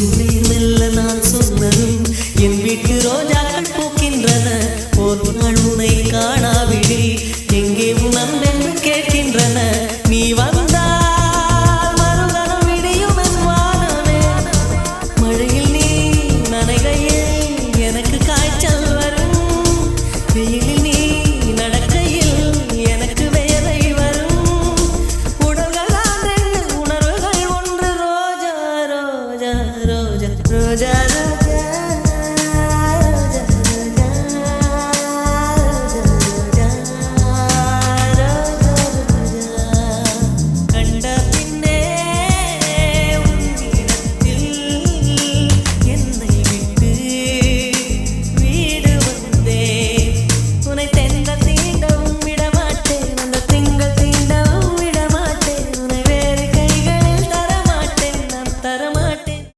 மெல்ல நான் சொன்னதும் என் வீட்டு ரோஜாக்கள் பூக்கின்றன. ஒரு நாள் உனை காணாவிடில் எங்கே உன் அன்பென்று கேட்கின்றன. நீ வந்தால் மறுகணம் விடியும் என் வானமே. மழையில் நீ நனைகையில் எனக்கு காய்ச்சல் வரும். வெயிலில் நீ நடக்கையில் எனக்கு வேலை வரும். உடல்கள் ரெண்டு உணர்வுகள் ஒன்று. ரோஜா ரோஜா ரோஜா ரோஜா ரோஜா